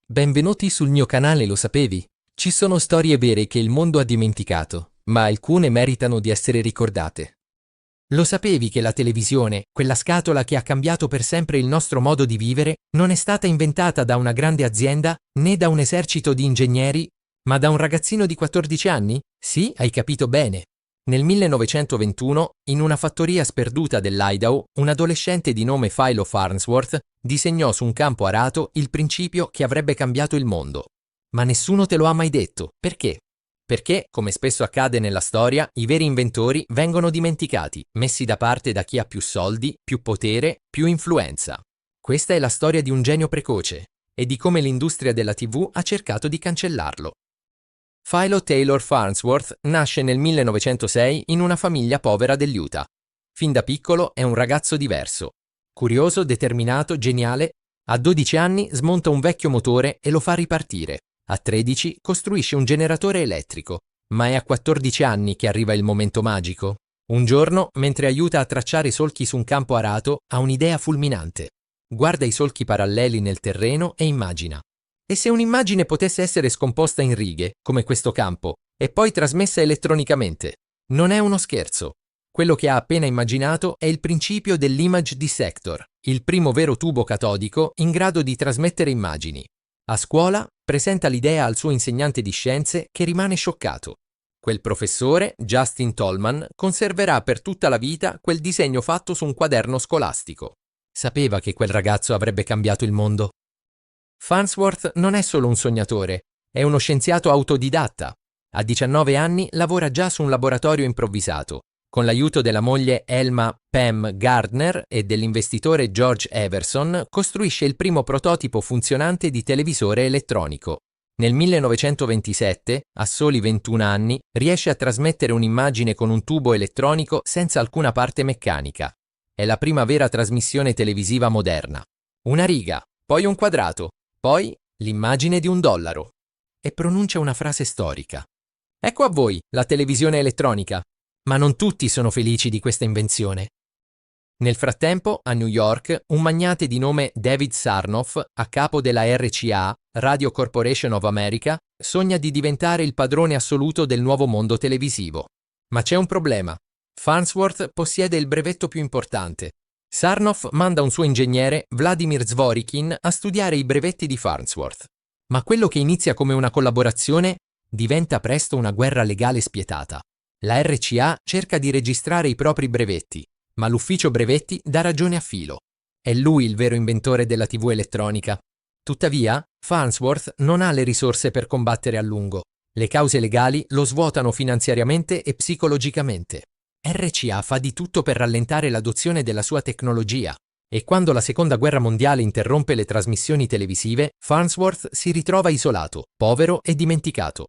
Benvenuti sul mio canale, lo sapevi? Ci sono storie vere che il mondo ha dimenticato, ma alcune meritano di essere ricordate. Lo sapevi che la televisione, quella scatola che ha cambiato per sempre il nostro modo di vivere, non è stata inventata da una grande azienda né da un esercito di ingegneri, ma da un ragazzino di 14 anni? Sì, hai capito bene. Nel 1921, in una fattoria sperduta dell'Idaho, un adolescente di nome Philo Farnsworth disegnò su un campo arato il principio che avrebbe cambiato il mondo. Ma nessuno te lo ha mai detto. Perché? Perché, come spesso accade nella storia, i veri inventori vengono dimenticati, messi da parte da chi ha più soldi, più potere, più influenza. Questa è la storia di un genio precoce e di come l'industria della TV ha cercato di cancellarlo. Philo Taylor Farnsworth nasce nel 1906 in una famiglia povera dell'Utah. Fin da piccolo è un ragazzo diverso. Curioso, determinato, geniale, a 12 anni smonta un vecchio motore e lo fa ripartire. A 13 costruisce un generatore elettrico, ma è a 14 anni che arriva il momento magico. Un giorno, mentre aiuta a tracciare solchi su un campo arato, ha un'idea fulminante. Guarda i solchi paralleli nel terreno e immagina. E se un'immagine potesse essere scomposta in righe, come questo campo, e poi trasmessa elettronicamente? Non è uno scherzo. Quello che ha appena immaginato è il principio dell'image dissector, il primo vero tubo catodico in grado di trasmettere immagini. A scuola presenta l'idea al suo insegnante di scienze che rimane scioccato. Quel professore, Justin Tolman, conserverà per tutta la vita quel disegno fatto su un quaderno scolastico. Sapeva che quel ragazzo avrebbe cambiato il mondo. Farnsworth non è solo un sognatore, è uno scienziato autodidatta. A 19 anni lavora già su un laboratorio improvvisato. Con l'aiuto della moglie Elma Pam Gardner e dell'investitore George Everson, costruisce il primo prototipo funzionante di televisore elettronico. Nel 1927, a soli 21 anni, riesce a trasmettere un'immagine con un tubo elettronico senza alcuna parte meccanica. È la prima vera trasmissione televisiva moderna. Una riga, poi un quadrato, poi l'immagine di $1. E pronuncia una frase storica. Ecco a voi la televisione elettronica. Ma non tutti sono felici di questa invenzione. Nel frattempo, a New York, un magnate di nome David Sarnoff, a capo della RCA, Radio Corporation of America, sogna di diventare il padrone assoluto del nuovo mondo televisivo. Ma c'è un problema. Farnsworth possiede il brevetto più importante. Sarnoff manda un suo ingegnere, Vladimir Zworykin, a studiare i brevetti di Farnsworth. Ma quello che inizia come una collaborazione diventa presto una guerra legale spietata. La RCA cerca di registrare i propri brevetti, ma l'ufficio brevetti dà ragione a Philo. È lui il vero inventore della TV elettronica. Tuttavia, Farnsworth non ha le risorse per combattere a lungo. Le cause legali lo svuotano finanziariamente e psicologicamente. RCA fa di tutto per rallentare l'adozione della sua tecnologia. E quando la Seconda Guerra Mondiale interrompe le trasmissioni televisive, Farnsworth si ritrova isolato, povero e dimenticato.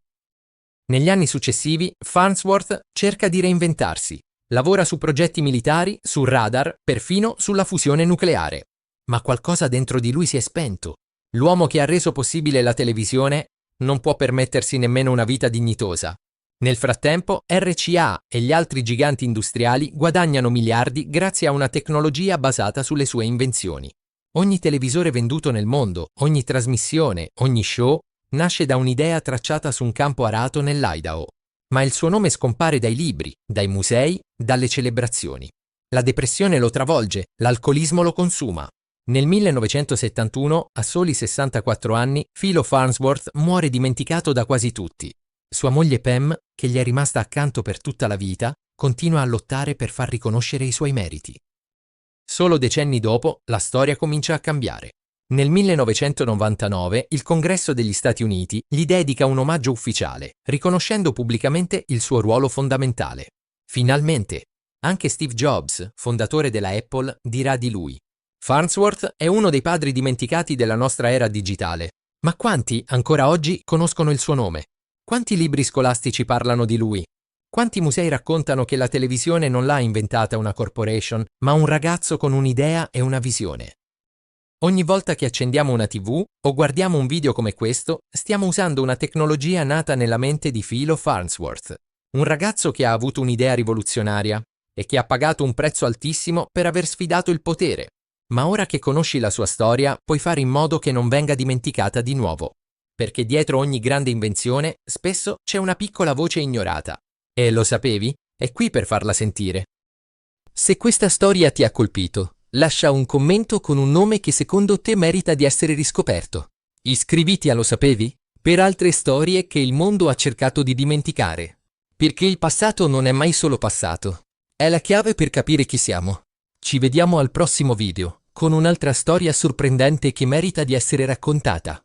Negli anni successivi, Farnsworth cerca di reinventarsi. Lavora su progetti militari, su radar, perfino sulla fusione nucleare. Ma qualcosa dentro di lui si è spento. L'uomo che ha reso possibile la televisione non può permettersi nemmeno una vita dignitosa. Nel frattempo, RCA e gli altri giganti industriali guadagnano miliardi grazie a una tecnologia basata sulle sue invenzioni. Ogni televisore venduto nel mondo, ogni trasmissione, ogni show nasce da un'idea tracciata su un campo arato nell'Idaho. Ma il suo nome scompare dai libri, dai musei, dalle celebrazioni. La depressione lo travolge, l'alcolismo lo consuma. Nel 1971, a soli 64 anni, Philo Farnsworth muore dimenticato da quasi tutti. Sua moglie Pam, che gli è rimasta accanto per tutta la vita, continua a lottare per far riconoscere i suoi meriti. Solo decenni dopo, la storia comincia a cambiare. Nel 1999 il Congresso degli Stati Uniti gli dedica un omaggio ufficiale, riconoscendo pubblicamente il suo ruolo fondamentale. Finalmente, anche Steve Jobs, fondatore della Apple, dirà di lui: Farnsworth è uno dei padri dimenticati della nostra era digitale. Ma quanti ancora oggi conoscono il suo nome? Quanti libri scolastici parlano di lui? Quanti musei raccontano che la televisione non l'ha inventata una corporation, ma un ragazzo con un'idea e una visione? Ogni volta che accendiamo una TV o guardiamo un video come questo, stiamo usando una tecnologia nata nella mente di Philo Farnsworth, un ragazzo che ha avuto un'idea rivoluzionaria e che ha pagato un prezzo altissimo per aver sfidato il potere. Ma ora che conosci la sua storia, puoi fare in modo che non venga dimenticata di nuovo. Perché dietro ogni grande invenzione, spesso c'è una piccola voce ignorata. E lo sapevi? È qui per farla sentire. Se questa storia ti ha colpito, lascia un commento con un nome che secondo te merita di essere riscoperto. Iscriviti a Lo sapevi? Per altre storie che il mondo ha cercato di dimenticare. Perché il passato non è mai solo passato. È la chiave per capire chi siamo. Ci vediamo al prossimo video, con un'altra storia sorprendente che merita di essere raccontata.